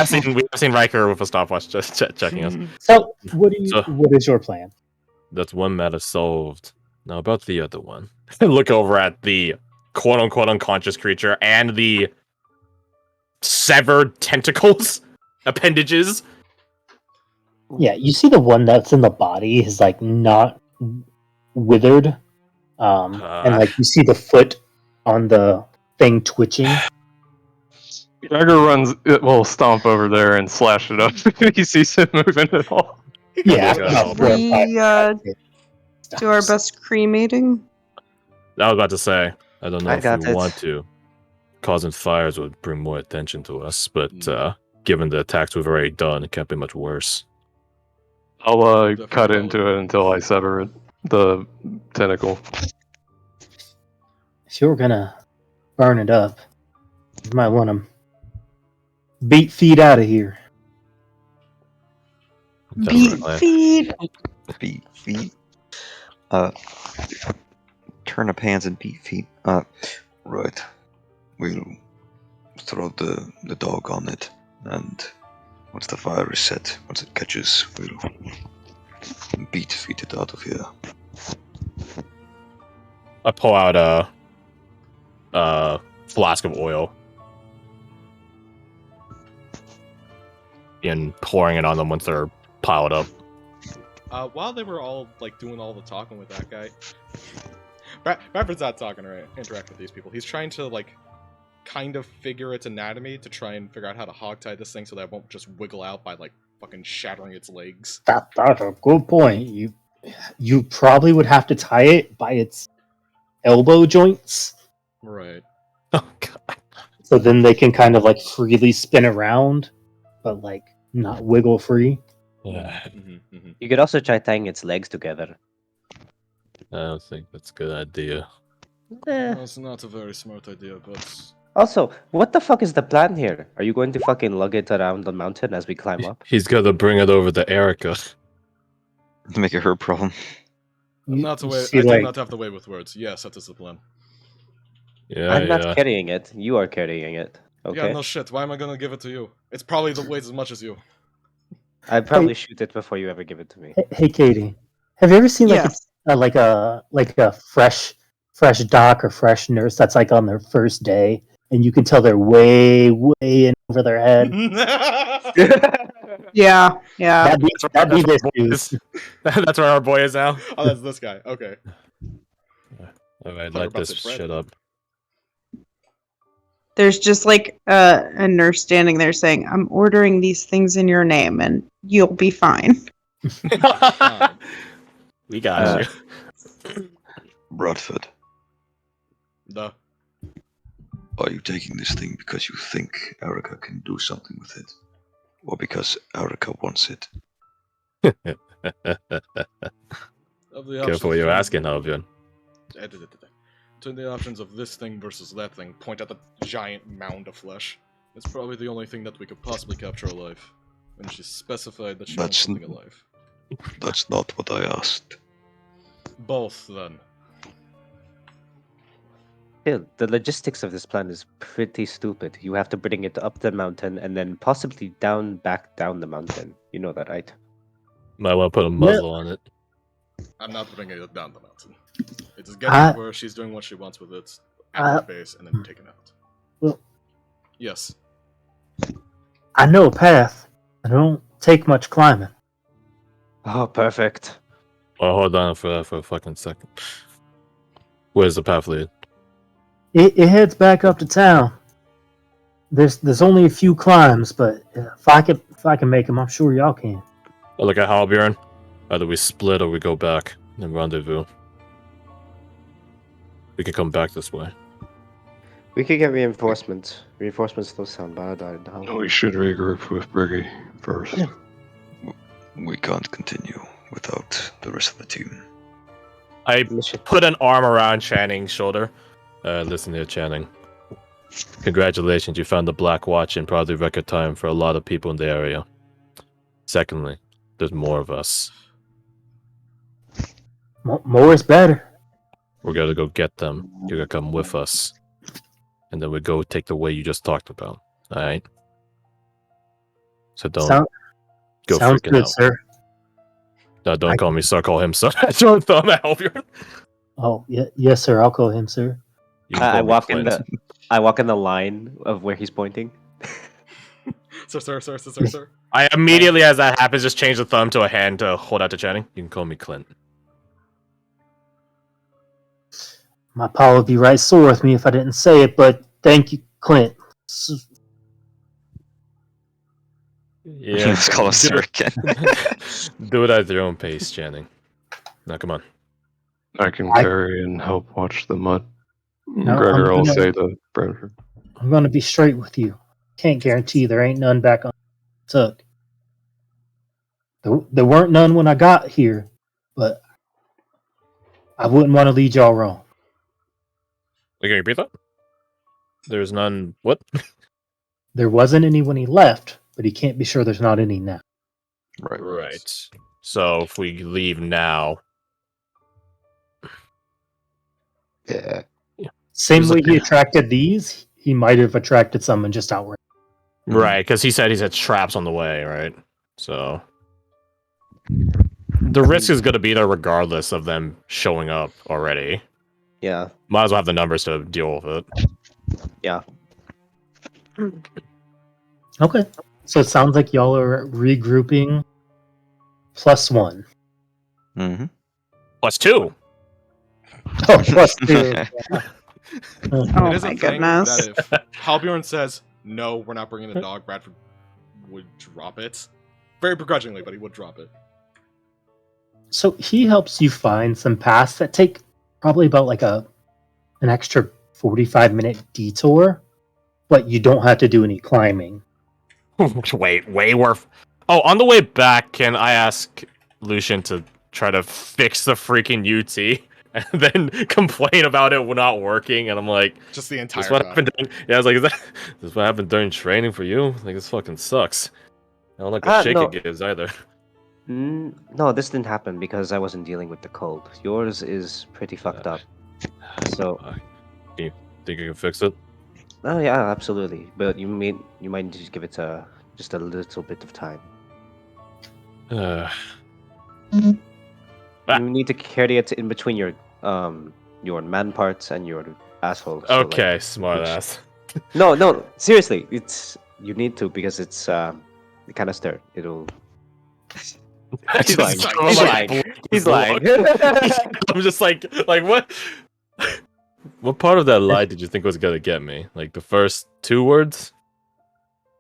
seen Riker with a stopwatch just checking us. So, what is your plan? That's one matter solved. Now about the other one. Look over at the quote-unquote unconscious creature and the severed tentacles, appendages. Yeah, you see the one that's in the body is like not withered, and like you see the foot on the thing twitching. Jagger will stomp over there and slash it up if he sees it moving at all. Yeah, We do our best cremating. I was about to say, I don't know I if got we it. want to. Causing fires would bring more attention to us, but given the attacks we've already done, it can't be much worse. I'll cut into it until I sever it, the tentacle. If you're gonna burn it up, you might want to beat feet out of here. Beat feet. Beat feet. Turnip hands and beat feet. Right. We'll throw the dog on it, and once the fire is set, once it catches, we'll feed it out of here. I pull out a flask of oil and pouring it on them once they're piled up. While they were all like doing all the talking with that guy, Bradford's not talking or interact with these people. He's trying to like kind of figure its anatomy to try and figure out how to hogtie this thing so that it won't just wiggle out by like fucking shattering its legs. That's a good point. You probably would have to tie it by its elbow joints. Right. Oh god. So then they can kind of like freely spin around, but like not wiggle free. Yeah. You could also try tying its legs together. I don't think that's a good idea. That's not a very smart idea, but... Also, what the fuck is the plan here? Are you going to fucking lug it around the mountain as we climb up? He's gonna bring it over to Erica. To make it her problem. I do not have the way with words. Yes, that is the plan. Yeah, I'm not carrying it. You are carrying it. Okay. Yeah, no shit. Why am I gonna give it to you? It's probably the weight as much as you. I'd probably shoot it before you ever give it to me. Hey, Katie, have you ever seen like a fresh doc or fresh nurse that's like on their first day, and you can tell they're way in over their head? Yeah. That'd be this dude. That's where our boy is now. Oh, that's this guy. Okay. Alright, light this shit up. There's just like a nurse standing there saying, "I'm ordering these things in your name, and you'll be fine." We got you. Bradford. Duh. Are you taking this thing because you think Erica can do something with it? Or because Erica wants it? Careful what you're asking, Albion. Between the options of this thing versus that thing, point at the giant mound of flesh. It's probably the only thing that we could possibly capture alive. And she specified that she wants something alive. That's not what I asked. Both, then. Still, the logistics of this plan is pretty stupid. You have to bring it up the mountain and then possibly back down the mountain. You know that, right? Might want to put a muzzle on it. I'm not bringing it down the mountain. It is getting where she's doing what she wants with it at the base and then taken out. Well, yes. I know a path. I don't take much climbing. Oh, perfect. Well, hold on for that for a fucking second. Where's the path lead? It heads back up to town. There's only a few climbs, but if I can make them, I'm sure y'all can. Oh, look at Halbjorn. Either we split or we go back and rendezvous. We could come back this way. We could get reinforcements. Reinforcements don't sound bad. We should regroup with Briggy first. We can't continue without the rest of the team. I put an arm around Channing's shoulder. Listen here, Channing. Congratulations, you found the Black Watch in probably record time for a lot of people in the area. Secondly, there's more of us. More is better. We're gonna go get them. You're gonna come with us. And then we go take the way you just talked about. Alright? So don't Sound, go sounds freaking good, out. sir. No, don't call me sir. Call him sir. Short thumb at Albion. Oh, yeah, yes, sir. I'll call him, sir. You can I call me walk Clint. I walk in the line of where he's pointing. Sir. I immediately, as that happens, just change the thumb to a hand to hold out to Channing. You can call me Clint. My paw would be right sore with me if I didn't say it, but thank you, Clint. Yeah. Let's call him sir again. Do it at your own pace, Channing. Now, come on. I can I- carry and help watch the mud. No, Gregor I'm will gonna- say to Bradford. I'm going to be straight with you. Can't guarantee there ain't none back on took. There weren't none when I got here, but I wouldn't want to lead y'all wrong. Can you repeat that? There's none. What? There wasn't any when he left, but he can't be sure there's not any now. Right. So if we leave now, Yeah. Same There's way a- he attracted these, he might have attracted some and just outright. right? Because he said he's had traps on the way, right? So the risk is going to be there regardless of them showing up already. Yeah. Might as well have the numbers to deal with it. Yeah. Okay. So it sounds like y'all are regrouping +1. Mm-hmm. +2. Oh, +2. Yeah. Oh It is a my thing goodness. that if Halbjorn says, no, we're not bringing the dog, Bradford would drop it. Very begrudgingly, but he would drop it. So he helps you find some paths that take probably about like an extra 45-minute detour, but you don't have to do any climbing. Wait, way worth. Oh, on the way back, can I ask Lucian to try to fix the freaking UT and then complain about it not working? And I'm like, Just the this entire is what time. happened. Yeah, I was like, this is what happened during training for you? Like, this fucking sucks. I don't like the shake No. it gives either. No, this didn't happen because I wasn't dealing with the cold. Yours is pretty fucked up. So, Can you think you can fix it? oh yeah, absolutely. But you might just give it just a little bit of time. Ah. You need to carry it in between your man parts and your asshole. So, like, Okay, smart ass. no, seriously, you need to because it's it kind of stir. It'll. He's lying. He's lying. I'm just like what? What part of that lie did you think was gonna get me? Like the first 2 words?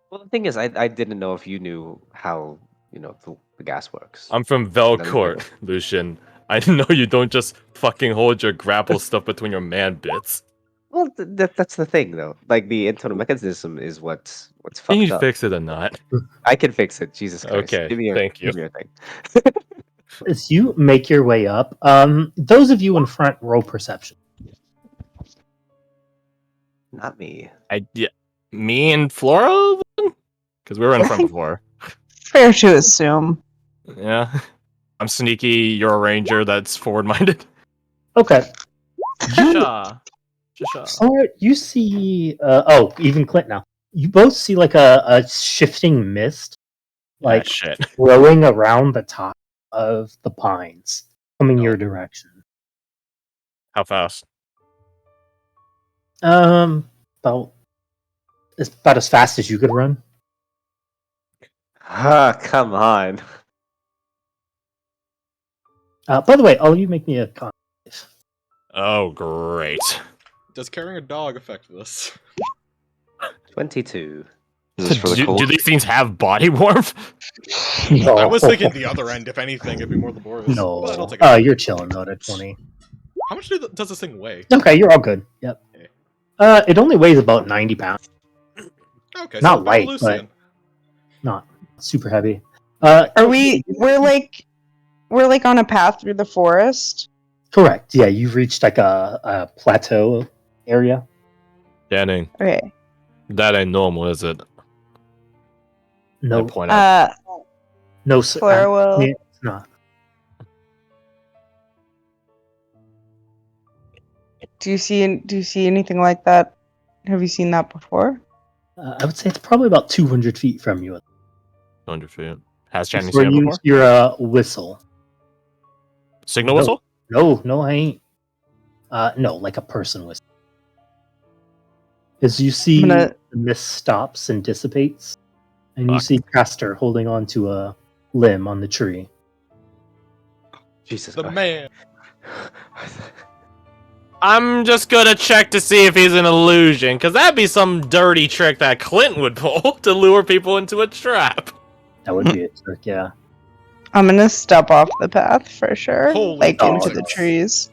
Well, the thing is, I didn't know if you knew how the gas works. I'm from Velcourt, Lucian. I know you don't just fucking hold your grapple stuff between your man bits. Well, that's the thing, though. Like the internal mechanism is what's Can fucked you up. fix it or not? I can fix it. Jesus Christ. Okay, thank you. Give me your thing. As you make your way up, those of you in front roll perception. Not me. Me and Flora? Because we were in front before. Fair to assume. Yeah. I'm sneaky, you're a ranger that's forward-minded. Okay. Shasha. Alright, you see even Clint now. You both see like a shifting mist like Shit. flowing around the top of the pines coming your direction. How fast? About as fast as you could run. Ah, come on. By the way, all you make me a con. Oh, great. Does carrying a dog affect this? 22. Is this for the cold? Do these things have body warmth? No. I was thinking the other end. If anything, it'd be more laborious. No. But I'll take it. You're chilling though at 20. How much does this thing weigh? Okay, you're all good. Yep. Okay. It only weighs about 90 pounds. Okay, Not so light, Lucian. Not super heavy. Are we? We're like on a path through the forest. Correct. Yeah, you've reached like a plateau area. Danning, Okay. that ain't normal, is it? No, I point out. no, sir. Flora will. It's not. Do you see anything like that? Have you seen that before? I would say it's probably about 200 feet from you. 200 feet. Has Channing Before seen it you before? hear a whistle. Signal No. whistle? No, I ain't. No, like a person whistle. As you see, gonna- the mist stops and dissipates, and you Fuck. see Castor holding on to a limb on the tree. Jesus The Christ. man. I'm just gonna check to see if he's an illusion, because that'd be some dirty trick that Clint would pull to lure people into a trap. That would be a trick, yeah. I'm gonna step off the path for sure, Holy like into dogs. the trees.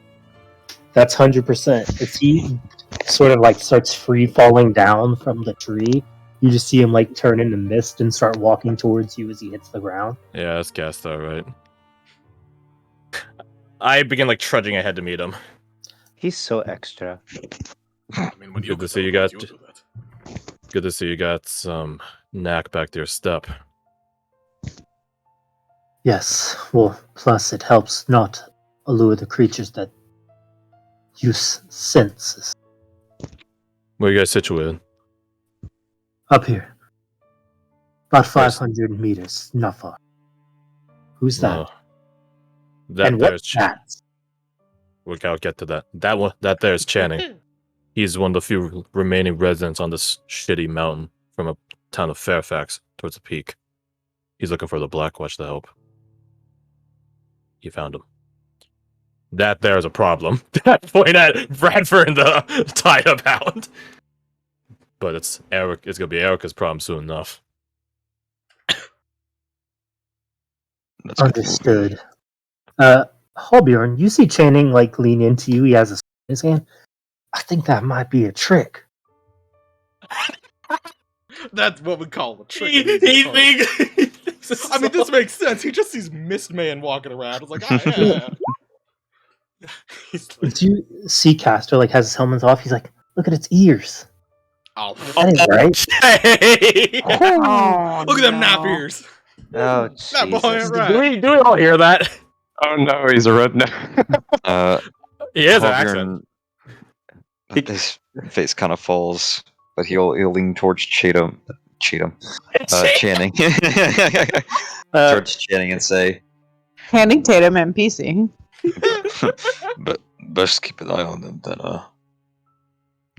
That's 100%. As he sort of like starts free falling down from the tree, you just see him like turn into mist and start walking towards you as he hits the ground. Yeah, that's Castor, right? I begin like trudging ahead to meet him. He's so extra. I mean, when Good to you see you do guys. do that. Good to see you got some knack back to your step. Yes, well, plus it helps not allure the creatures that use senses. Where are you guys situated? Up here. About Where's- 500 meters, not far. Who's that? Oh. That and there's what's that? I'll get to that. That there's Channing. He's one of the few remaining residents on this shitty mountain from a town of Fairfax towards the peak. He's looking for the Black Watch to help. You found him. That there's a problem. Point at Bradford and the tied-up hound. But it's Eric. It's gonna be Erica's problem soon enough. Let's get moving. Understood. Halbjorn, you see Channing like lean into you. He has a sword in his hand. I think that might be a trick. That's what we call a trick. He thinks. I mean, this makes sense. He just sees Mist Man walking around. It's like, ah, yeah. He's like, Do you see Castor like has his helmet off? He's like, look at its ears. Oh, That ain't right. okay. Oh, look at them no. nap ears. Oh, That boy ain't Jesus. right. Do we all hear that? Oh no, he's a redneck. He has an Halbjorn- accent. His face kind of falls, but he'll lean towards Channing. Channing. Towards Channing and say, Channing Tatum NPC. but best keep an eye on them,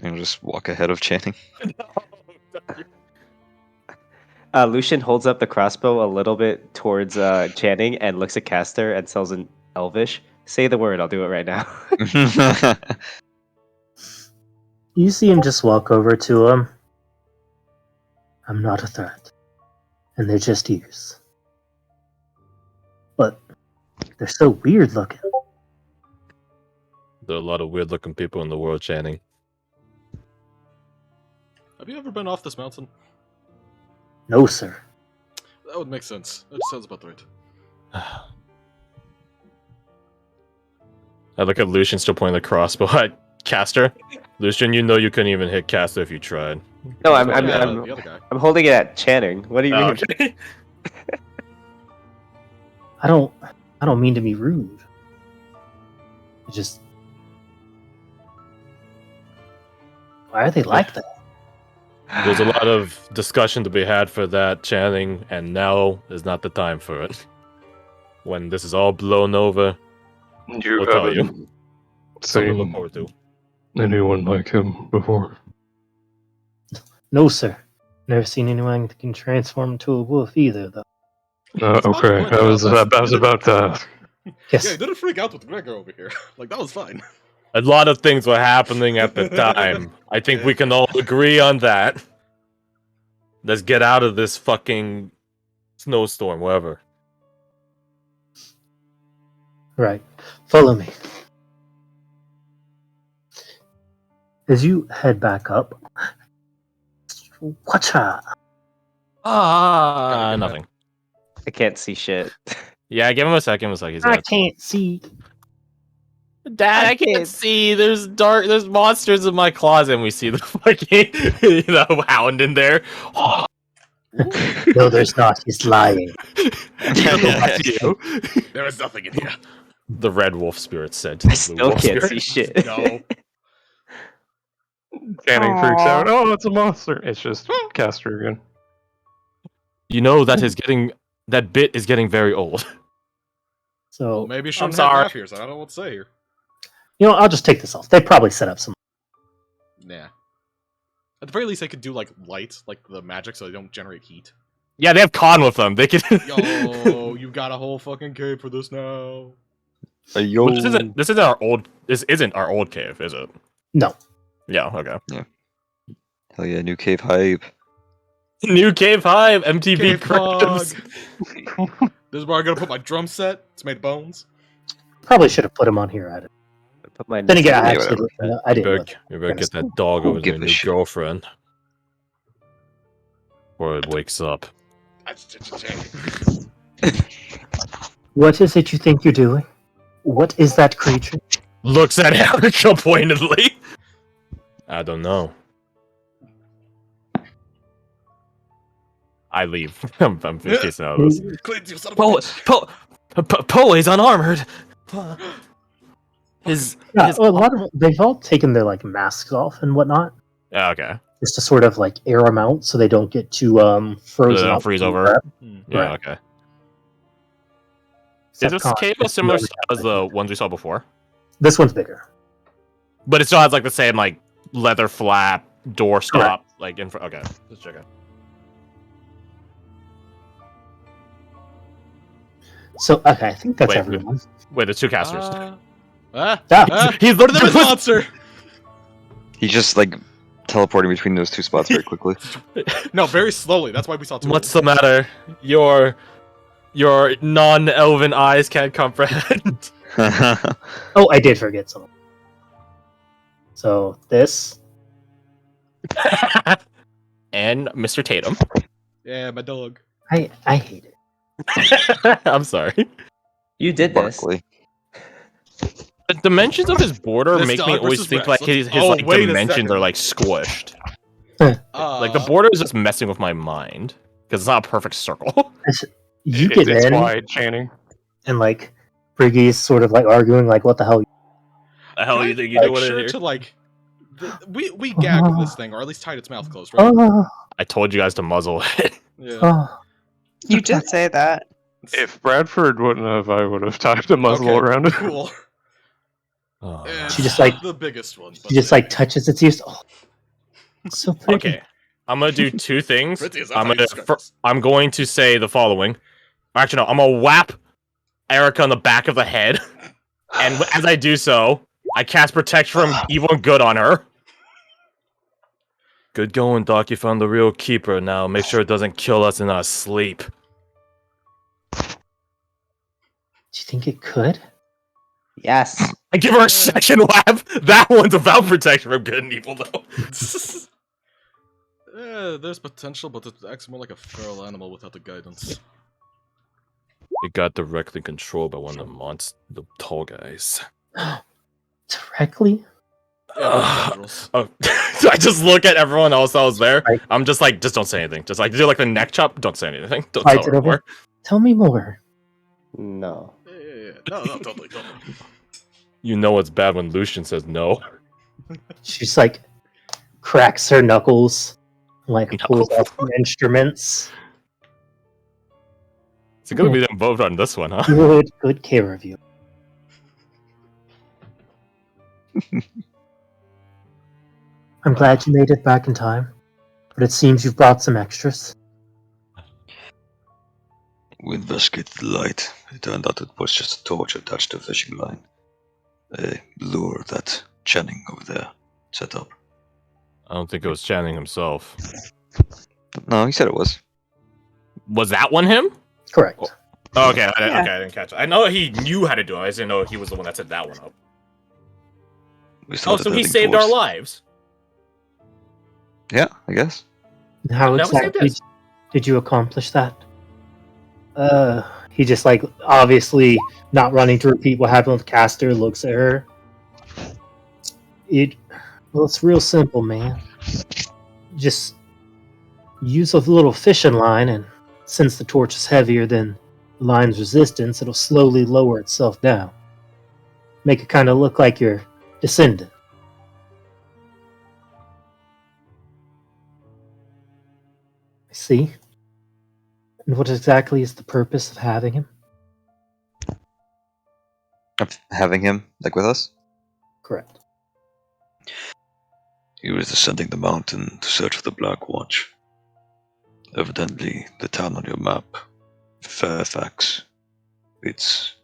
then just walk ahead of Channing. Lucian holds up the crossbow a little bit towards Channing and looks at Castor and tells in Elvish, "Say the word, I'll do it right now." You see him just walk over to him. I'm not a threat. And they're just ears. But they're so weird looking. There are a lot of weird-looking people in the world, Channing. Have you ever been off this mountain? No, sir. That would make sense. That sounds about right. I look at Lucian still pointing the crossbow at Castor. Lucian, you know you couldn't even hit Castor if you tried. No, The other guy. I'm holding it at Channing. What do you mean? Okay. I don't mean to be rude. I just why are they like that? There's a lot of discussion to be had for that, Channing, and now is not the time for it. When this is all blown over, You we'll tell haven't you. Something to look seen forward to. anyone like him before. No, sir. Never seen anyone that can transform into a wolf either, though. Okay, I was about to. Yes. Yeah, he didn't freak out with Gregor over here. Like, that was fine. A lot of things were happening at the time. I think we can all agree on that. Let's get out of this fucking snowstorm, wherever. Right. Follow me. As you head back up, watch out. Nothing. I can't see shit. Yeah, give him a second. He's I got can't see. Dad, I can't see. There's monsters in my closet, and we see the fucking hound in there. No, there's not. He's lying. There is nothing in here. The red wolf spirit said to I the blue still wolf can't spirit. see shit. No. Channing freaks Aw. out. Oh, it's a monster. It's just Castor again. You know that bit is getting very old. So Well, maybe you shouldn't sorry. have half ears. I don't know what to say here. I'll just take this off. They probably set up some. Nah. At the very least, they could do like light, like the magic, so they don't generate heat. Yeah, they have con with them. They can. Yo, you got a whole fucking cave for this now. Yo. Well, this isn't our old. This isn't our old cave, is it? No. Yeah. Okay. Hell yeah, new cave hype. New cave hive. MTV Cave Cribs. This is where I'm gonna put my drum set. It's made of bones. Probably should have put him on here. I didn't. Put my Then again, I Yeah, actually whatever. I didn't. look. You better get that dog over give there, a new shit. girlfriend. Before it wakes up. What is it you think you're doing? What is that creature? Looks at Erica pointedly. I don't know. I leave. I'm facing out of this. Clint, you son of a bitch. Poe is unarmored. His Yeah, a lot of they've all taken their like masks off and whatnot, yeah, okay. just to sort of like air them out so they don't get too frozen. don't up freeze from the over. prep. Yeah, Right. okay. Is this cave a similar style as the ones we saw before? This one's bigger. But it still has like the same like leather flap door stop like in front. Okay, just checking. So okay, I think that's Wait, everyone. Wait, there's two casters. He's Look at the monster! He's just like teleporting between those two spots very quickly. No, very slowly. That's why we saw two. What's the matter? Your non-elven eyes can't comprehend. Oh, I did forget something. So this, And Mr. Tatum. Yeah, my dog. I hate it. I'm sorry. You did this. Barkley. The dimensions of his border This make dog me always versus think Rex. like his Oh, like wait a dimensions second. are like squished. Like the border is just messing with my mind because it's not a perfect circle. You get it's in wide, Channing. and like Briggy's sort of like arguing like, "What the hell?" The hell you think you Make doing sure in here? to like, we gagged this thing, or at least tied its mouth closed, right? Oh, I told you guys to muzzle it. Yeah. oh. You did say that. If Bradford wouldn't have, I would have tied a muzzle Okay, around it. Cool. Oh. She just, like- the biggest one. She just like touches its ears. Oh, it's so pretty. Okay, I'm gonna do two things. Pretty as I I'm thought you gonna described this. I'm going to say the following. Actually, no, I'm gonna whap Erica on the back of the head, and as I do so, I cast Protect from Evil and Good on her. Good going, Doc. You found the real keeper. Now make sure it doesn't kill us in our sleep. Do you think it could? Yes. I give her a second whap. That one's about protection from good and evil, though. There's potential, but it acts more like a feral animal without the guidance. It got directly controlled by one of the tall guys. Directly? Oh, I just look at everyone else that was there. Right. I'm just like, just don't say anything. Just like do like the neck chop. Don't say anything. Don't Right, tell her more. Tell me more. No. Yeah. No, totally. You know it's bad when Lucian says no. She's like cracks her knuckles, like No. pulls out some instruments. It's gonna be them both on this one, huh? Good care of you. I'm glad you made it back in time, but it seems you've brought some extras. We investigated the light. It turned out it was just a torch attached to a fishing line. A lure that Channing over there set up. I don't think it was Channing himself. No, he said it was. Was that one him? Correct. Oh, okay, I Yeah. didn't catch it. I know he knew how to do it. I just didn't know he was the one that set that one up. We Oh, started so he heading saved towards- our lives. Yeah, I guess. How That was like exactly this. did you accomplish that? He just like obviously not running to repeat what happened with Caster, looks at her. Well, it's real simple, man. Just use a little fishing line, and since the torch is heavier than the line's resistance, it'll slowly lower itself down. Make it kind of look like you're descending. See? And what exactly is the purpose of having him? Of having him, like, with us? Correct. He was ascending the mountain to search for the Black Watch. Evidently, the town on your map, Fairfax, it's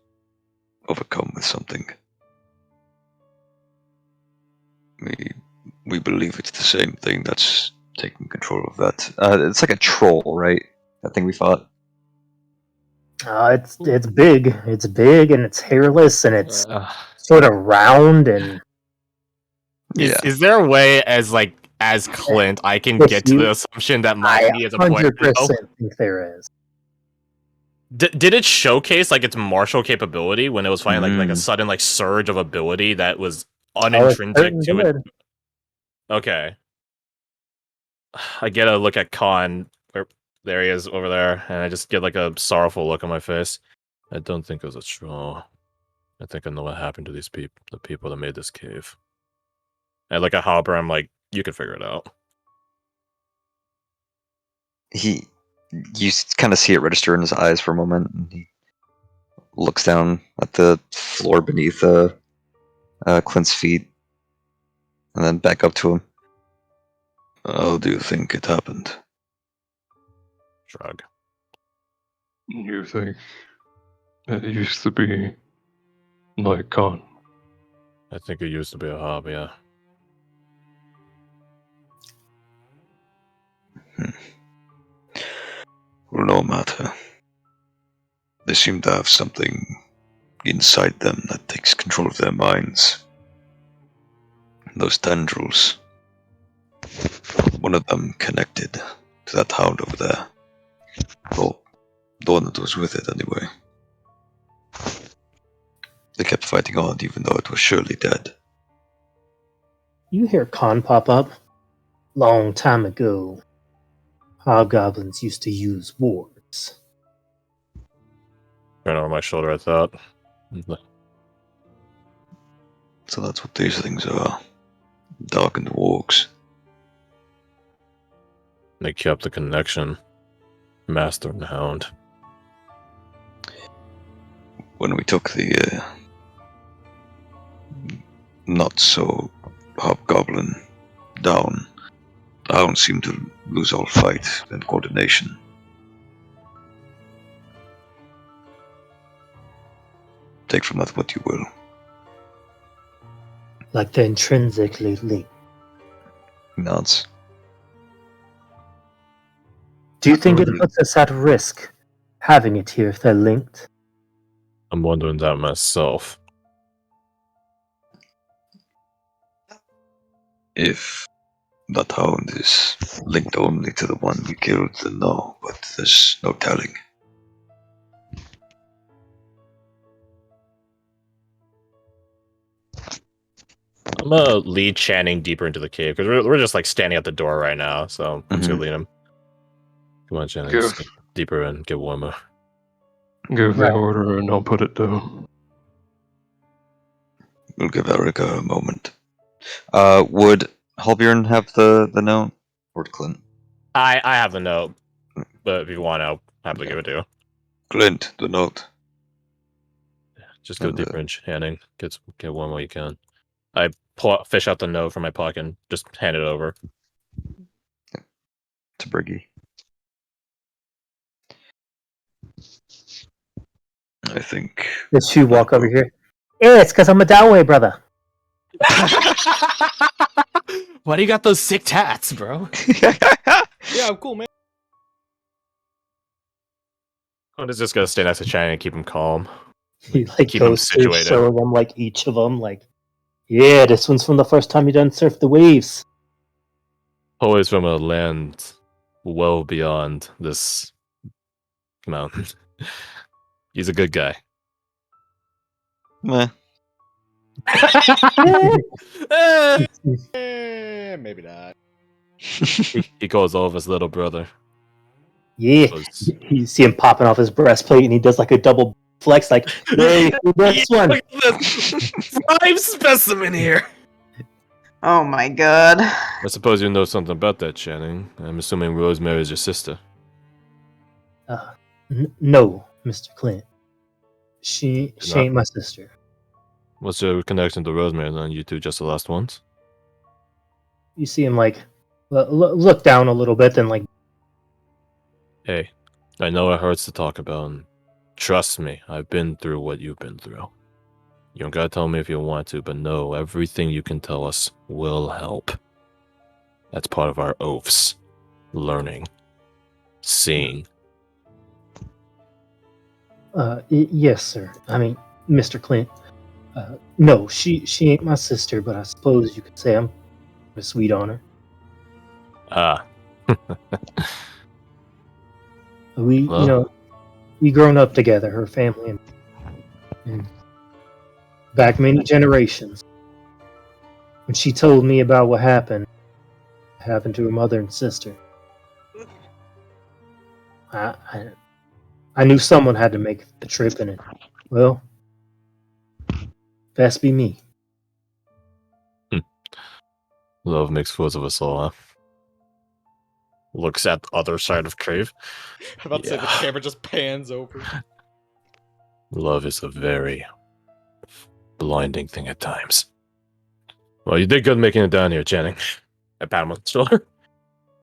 overcome with something. We believe it's the same thing that's taking control of that. It's like a troll, right? That thing we fought. It's big. It's big and it's hairless and it's Uh, sort of round and is there a way as Clint I can If get to you- the assumption that I might be as a point? 100% think there is. Did it showcase like its martial capability when it was fighting like a Mm. sudden like surge of ability that was Oh, it unintrinsic certainly to it? did. Okay. I get a look at Khan. There he is over there, and I just get like a sorrowful look on my face. I don't think it was a troll. I think I know what happened to these people, the people that made this cave. I look at Hopper, I'm like, you can figure it out. You kind of see it register in his eyes for a moment, and he looks down at the floor beneath Clint's feet, and then back up to him. How do you think it happened? Shrug. You think it used to be like Khan? I think it used to be a hobby, yeah. Well, no matter. They seem to have something inside them that takes control of their minds. Those tendrils. One of them connected to that hound over there. Well, the one that was with it, anyway. They kept fighting on, even though it was surely dead. You hear Khan pop up. Long time ago, hobgoblins used to use wards. Right over my shoulder, I thought. So that's what these things are. Darkened walks. They kept the connection. Master and Hound. When we took the not so hobgoblin down, the hound seemed to lose all fight and coordination. Take from that what you will. Like they're intrinsically linked. He nods. Do you think it puts us at risk having it here if they're linked? I'm wondering that myself. If that hound is linked only to the one we killed, then no, but there's no telling. I'm gonna lead Channing deeper into the cave because we're just like standing at the door right now. So I'm just gonna lead him. Come on, Channing, let's get deeper in, get warmer. Give the Right. order and I'll put it down. We'll give Erica a moment. Would Halbjorn have the note? Or Clint? I have the note, but if you want, I'll happily give it to you. Clint, the note. Just go And, deeper in Channing. Get warm while you can. I fish out the note from my pocket and just hand it over. To Briggy. I think. Does you walk over here? Yeah, it's because I'm a Doway brother. Why do you got those sick tats, bro? Yeah, I'm cool, man. I'm just gonna stay next to Channing and keep him calm. He like Keep 'em goes through situated. showing them like each of them, like, yeah, this one's from the first time you done surf the waves. Always from a land well beyond this mountain. He's a good guy. Meh. Maybe not. He calls all of his little brother. Yeah, Those- you see him popping off his breastplate, and he does like a double flex, like, hey, this one. Look at this prime specimen here. Oh my god. I suppose you know something about that, Channing. I'm assuming Rosemary is your sister. No, Mr. Clint. She ain't my sister. What's your connection to Rosemary then? You two just the last ones? You see him like look down a little bit, then like, Hey, I know it hurts to talk about, and trust me, I've been through what you've been through. You don't gotta tell me if you want to, but no, everything you can tell us will help. That's part of our oaths. Learning. Seeing. Yes, sir. I mean, Mr. Clint. No, she ain't my sister, but I suppose you could say I'm sweet on her. Ah. We, Well. we grown up together, her family and back many generations. When she told me about what happened to her mother and sister, I knew someone had to make the trip, and well, best be me. Love makes fools of us all, huh? Looks at the other side of cave. I'm about to say the camera just pans over. Love is a very blinding thing at times. Well, you did good making it down here, Channing. I pat him on the shoulder.